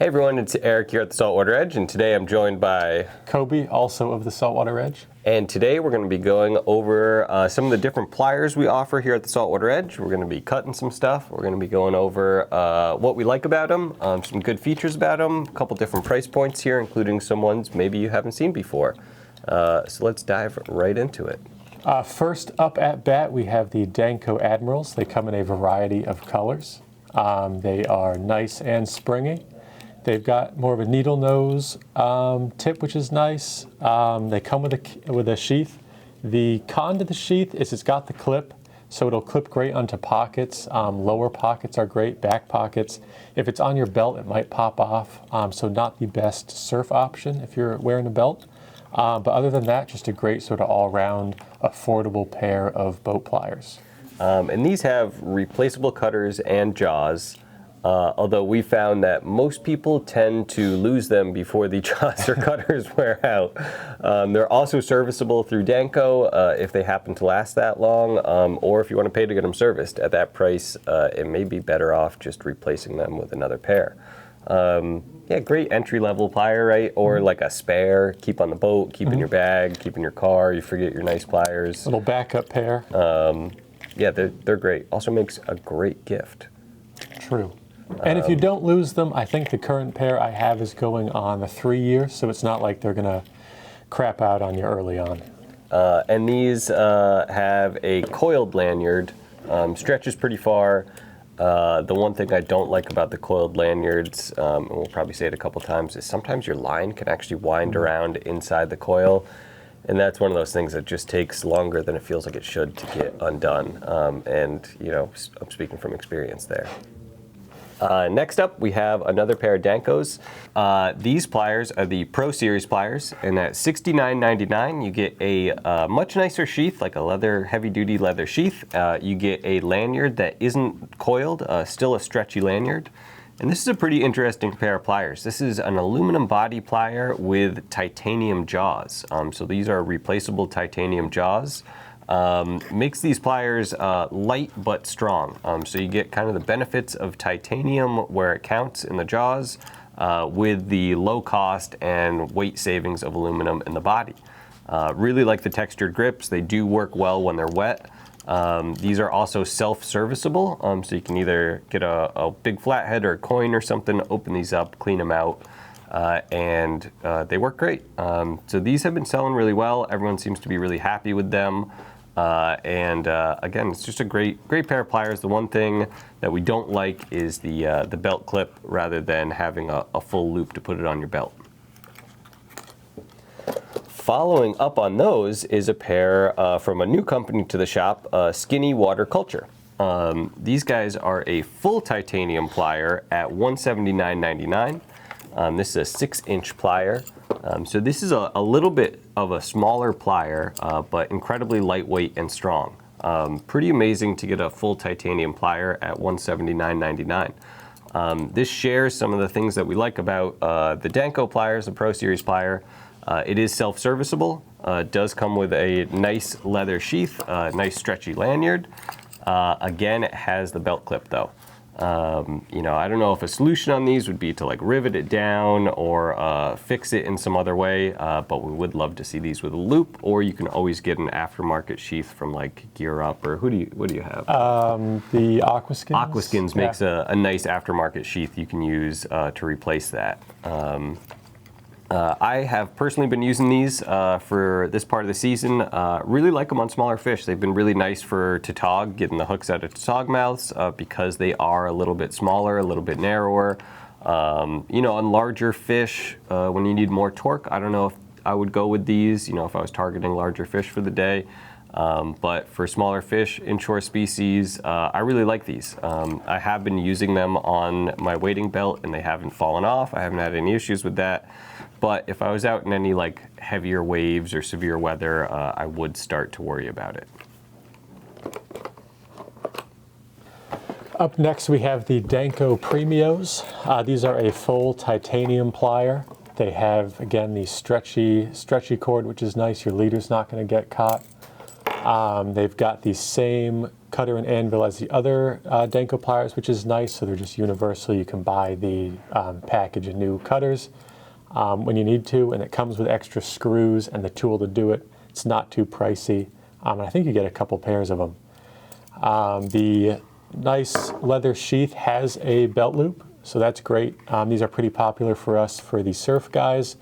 Hey everyone, it's Eric here at the Saltwater Edge, and today I'm joined by Kobe, also of the Saltwater Edge. And today we're going to be going over some of the different pliers we offer here at the Saltwater Edge. We're going to be cutting some stuff. We're going to be going over what we like about them, some good features about them, a couple different price points here, including some ones maybe you haven't seen before. So let's dive right into it. First up at bat, we have the Danco Admirals. They come in a variety of colors. They are nice and springy. They've got more of a needle nose tip, which is nice. They come with a sheath. The con to the sheath is it's got the clip, so it'll clip great onto pockets. Lower pockets are great, back pockets. If it's on your belt, it might pop off, so not the best surf option if you're wearing a belt. But other than that, just a great sort of all-round, affordable pair of boat pliers. And these have replaceable cutters and jaws. Although we found that most people tend to lose them before the jaws or cutters wear out. They're also serviceable through Danco if they happen to last that long, or if you want to pay to get them serviced. At that price, it may be better off just replacing them with another pair. Yeah, great entry-level plier, right? Or like a spare, keep on the boat, keep in your bag, keep in your car, you forget your nice pliers. Little backup pair. Yeah, they're great. Also makes a great gift. True. And if you don't lose them, I think the current pair I have is going on the 3 years, so it's not like they're going to crap out on you early on. And these have a coiled lanyard, stretches pretty far. The one thing I don't like about the coiled lanyards, and we'll probably say it a couple times, is sometimes your line can actually wind around inside the coil. And that's one of those things that just takes longer than it feels like it should to get undone. And, you know, I'm speaking from experience there. Next up, we have another pair of Dancos. These pliers are the Pro Series pliers, and at $69.99, you get a much nicer sheath, like a heavy-duty leather sheath. You get a lanyard that isn't coiled, still a stretchy lanyard. And this is a pretty interesting pair of pliers. This is an aluminum body plier with titanium jaws. So these are replaceable titanium jaws. Makes these pliers light but strong. So you get kind of the benefits of titanium where it counts in the jaws with the low cost and weight savings of aluminum in the body. Really like the textured grips. They do work well when they're wet. These are also self-serviceable, so you can either get a big flathead or a coin or something, open these up, clean them out, and they work great. So these have been selling really well. Everyone seems to be really happy with them. Again, it's just a great pair of pliers. The one thing that we don't like is the belt clip rather than having a full loop to put it on your belt. Following up on those is a pair from a new company to the shop, Skinny Water Culture. These guys are a full titanium plier at $179.99. This is a 6-inch plier. So this is a little bit of a smaller plier, but incredibly lightweight and strong. Pretty amazing to get a full titanium plier at $179.99. This shares some of the things that we like about the Danco pliers, the Pro Series plier. It is self-serviceable. It does come with a nice leather sheath, nice stretchy lanyard. Again, it has the belt clip though. You know, I don't know if a solution on these would be to like rivet it down or fix it in some other way, but we would love to see these with a loop, or you can always get an aftermarket sheath from like Gear Up, or what do you have? The Aquaskins. Aquaskins makes a nice aftermarket sheath you can use to replace that. I have personally been using these for this part of the season. Really like them on smaller fish. They've been really nice for tautog, getting the hooks out of tautog mouths because they are a little bit smaller, a little bit narrower. You know, on larger fish, when you need more torque, I don't know if I would go with these, you know, if I was targeting larger fish for the day. But for smaller fish, inshore species, I really like these. I have been using them on my wading belt and they haven't fallen off. I haven't had any issues with that. But if I was out in any like heavier waves or severe weather, I would start to worry about it. Up next we have the Danco Premios. These are a full titanium plier. They have, again, the stretchy cord, which is nice. Your leader's not going to get caught. They've got the same cutter and anvil as the other Denko pliers, which is nice. So they're just universal. You can buy the package of new cutters when you need to, and it comes with extra screws and the tool to do it. It's not too pricey, and I think you get a couple pairs of them. The nice leather sheath has a belt loop, so that's great. These are pretty popular for us for the surf guys.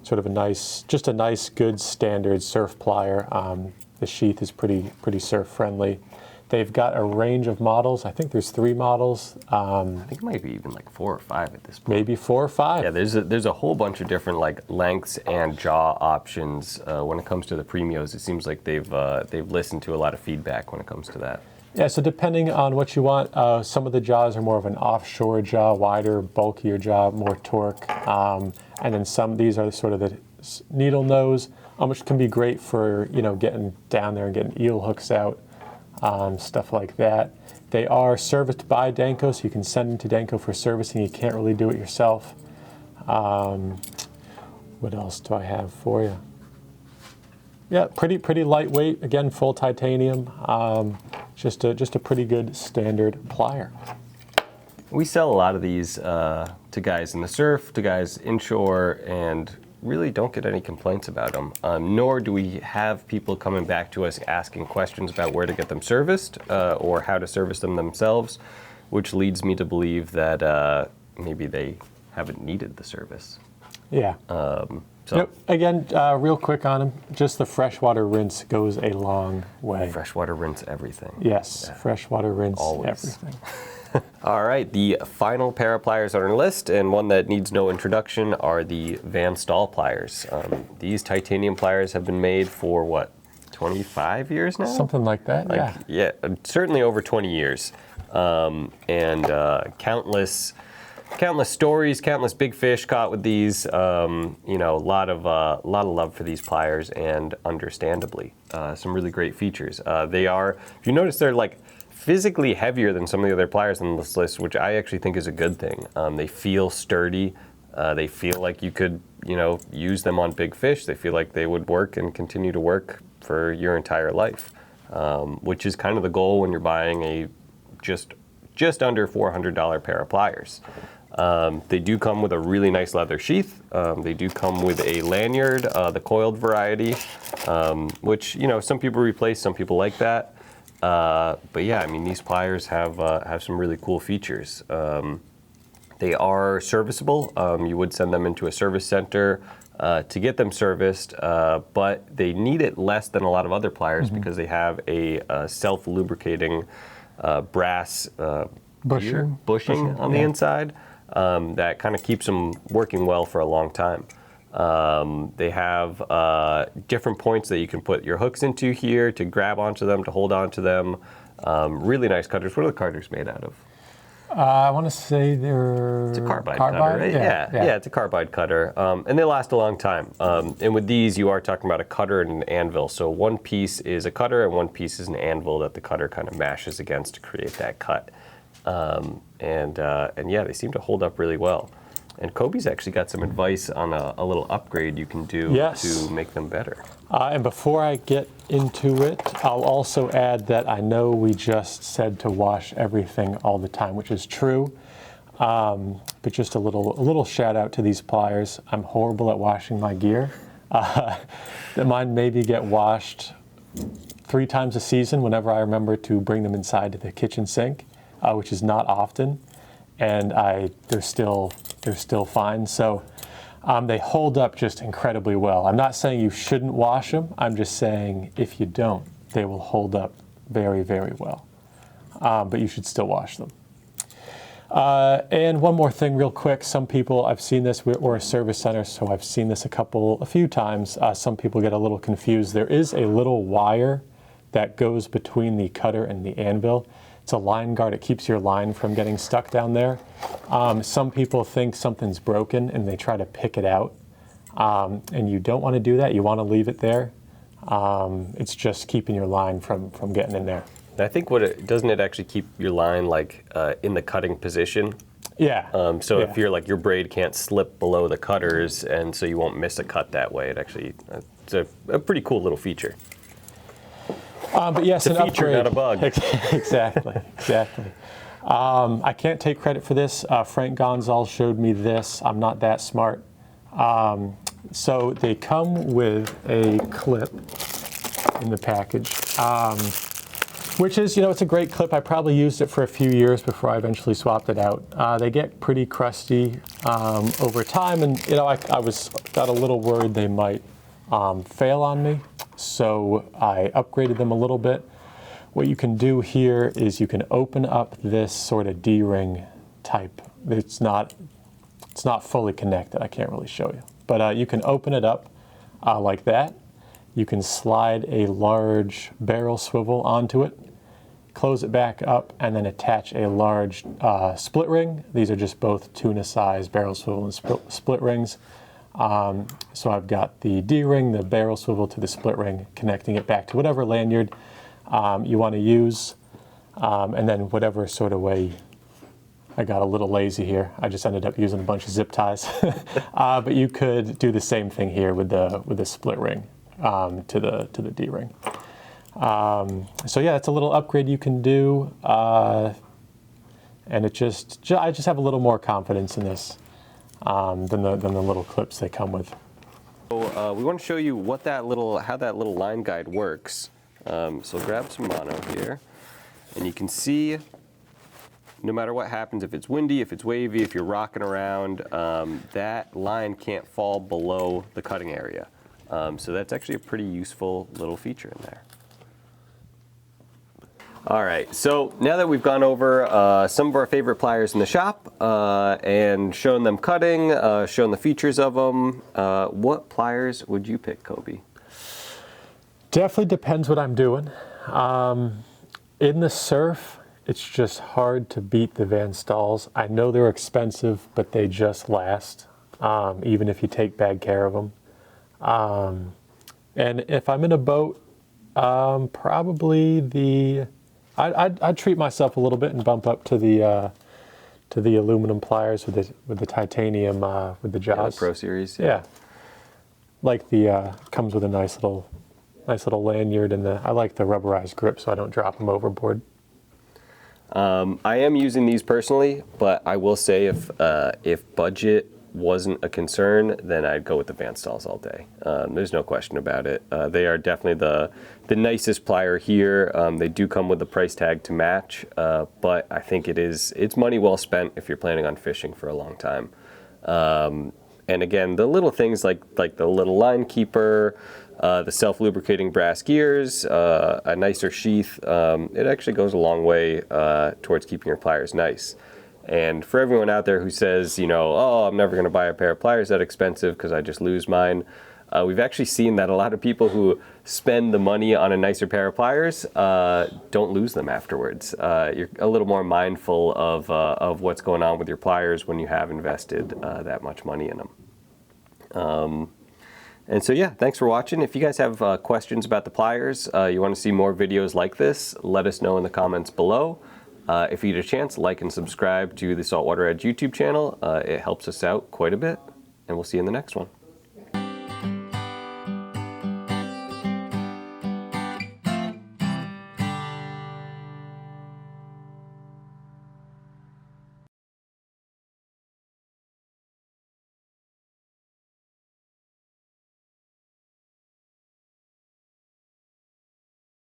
Sort of a nice, just a nice, good standard surf plier. The sheath is pretty surf friendly. They've got a range of models. I think there's 3 models. I think it might be even like 4 or 5 at this point. Maybe 4 or 5. Yeah, there's a whole bunch of different like lengths and jaw options when it comes to the Premios. It seems like they've listened to a lot of feedback when it comes to that. Yeah, so depending on what you want, some of the jaws are more of an offshore jaw, wider, bulkier jaw, more torque. And then some, these are sort of the needle nose, which can be great for, getting down there and getting eel hooks out, stuff like that. They are serviced by Denko, so you can send them to Denko for servicing. You can't really do it yourself. What else do I have for you? Yeah, pretty lightweight. Again, full titanium. Just a pretty good standard plier. We sell a lot of these to guys in the surf, to guys inshore, and really don't get any complaints about them. Nor do we have people coming back to us asking questions about where to get them serviced or how to service them themselves, which leads me to believe that maybe they haven't needed the service. Yeah. So Yep. Again, real quick on them, just the freshwater rinse goes a long way. freshwater rinse everything. Yes, freshwater rinse Always. everything. All right, the final pair of pliers on our list, and one that needs no introduction, are the Van Staal pliers. These titanium pliers have been made for, what, 25 years now? Something like that, yeah. Yeah, certainly over 20 years. And countless stories, countless big fish caught with these. A lot of love for these pliers, and understandably, some really great features. They are, if you notice, they're like physically heavier than some of the other pliers on this list, which I actually think is a good thing. They feel sturdy. They feel like you could, use them on big fish. They feel like they would work and continue to work for your entire life, which is kind of the goal when you're buying a just under $400 pair of pliers. They do come with a really nice leather sheath. They do come with a lanyard, the coiled variety, which some people replace, some people like that. But yeah, I mean, these pliers have some really cool features. They are serviceable. You would send them into a service center to get them serviced, but they need it less than a lot of other pliers because they have a self-lubricating brass bushing on the inside that kind of keeps them working well for a long time. They have different points that you can put your hooks into here to grab onto them, to hold onto them. Really nice cutters. What are the cutters made out of? I want to say they're... It's a carbide cutter, right? Yeah, it's a carbide cutter. And they last a long time. And with these, you are talking about a cutter and an anvil. So one piece is a cutter and one piece is an anvil that the cutter kind of mashes against to create that cut. And yeah, they seem to hold up really well. And Kobe's actually got some advice on a little upgrade you can do to make them better. And before I get into it, I'll also add that I know we just said to wash everything all the time, which is true. But just a little shout out to these pliers. I'm horrible at washing my gear. Mine maybe get washed 3 times a season whenever I remember to bring them inside to the kitchen sink, which is not often. And they're still fine. So they hold up just incredibly well. I'm not saying you shouldn't wash them. I'm just saying if you don't, they will hold up very, very well. But you should still wash them. And one more thing real quick. Some people, I've seen this, we're a service center, so I've seen this a few times. Some people get a little confused. There is a little wire that goes between the cutter and the anvil. It's a line guard. It keeps your line from getting stuck down there. Some people think something's broken and they try to pick it out. And you don't want to do that. You want to leave it there. It's just keeping your line from getting in there. I think doesn't it actually keep your line like in the cutting position? Yeah. If you're like your braid can't slip below the cutters, and so you won't miss a cut that way. It's a pretty cool little feature. But yes, It's an a feature, upgrade. not a bug. Exactly, exactly. I can't take credit for this. Frank Gonzalez showed me this. I'm not that smart. So they come with a clip in the package, which is, you know, it's a great clip. I probably used it for a few years before I eventually swapped it out. They get pretty crusty over time, and you know, I got a little worried they might fail on me, so I upgraded them a little bit. What you can do here is you can open up this sort of D-ring type. It's not fully connected. I can't really show you, but you can open it up like that. You can slide a large barrel swivel onto it, close it back up, and then attach a large split ring. These are just both tuna size barrel swivel and split rings. So I've got the D-ring, the barrel swivel to the split ring, connecting it back to whatever lanyard you want to use, and then whatever sort of way. I got a little lazy here. I just ended up using a bunch of zip ties, but you could do the same thing here with the split ring to the D-ring. So yeah, it's a little upgrade you can do, and I just have a little more confidence in this than the little clips they come with. So we want to show you how that little line guide works. So grab some mono here, and you can see no matter what happens, if it's windy, if it's wavy, if you're rocking around, that line can't fall below the cutting area. So that's actually a pretty useful little feature in there. All right, so now that we've gone over some of our favorite pliers in the shop and shown them cutting, shown the features of them, what pliers would you pick, Kobe? Definitely depends what I'm doing. In the surf, it's just hard to beat the Van Stahls. I know they're expensive, but they just last, even if you take bad care of them. And if I'm in a boat, probably I'd treat myself a little bit and bump up to the aluminum pliers with the titanium with the jaws. Yeah, the Pro Series. Yeah, like the comes with a nice little lanyard, and I like the rubberized grip so I don't drop them overboard. I am using these personally, but I will say if budget wasn't a concern, then I'd go with the Van Stahls all day. There's no question about it. They are definitely the nicest plier here. They do come with the price tag to match, but I think it's money well spent if you're planning on fishing for a long time. And again, the little things like the little line keeper, the self-lubricating brass gears, a nicer sheath, it actually goes a long way towards keeping your pliers nice. And for everyone out there who says, you know, oh, I'm never going to buy a pair of pliers that expensive because I just lose mine, we've actually seen that a lot of people who spend the money on a nicer pair of pliers don't lose them afterwards. You're a little more mindful of what's going on with your pliers when you have invested that much money in them. And so yeah, thanks for watching. If you guys have questions about the pliers, you want to see more videos like this, let us know in the comments below. If you get a chance, like and subscribe to the Saltwater Edge YouTube channel. It helps us out quite a bit, and we'll see you in the next one.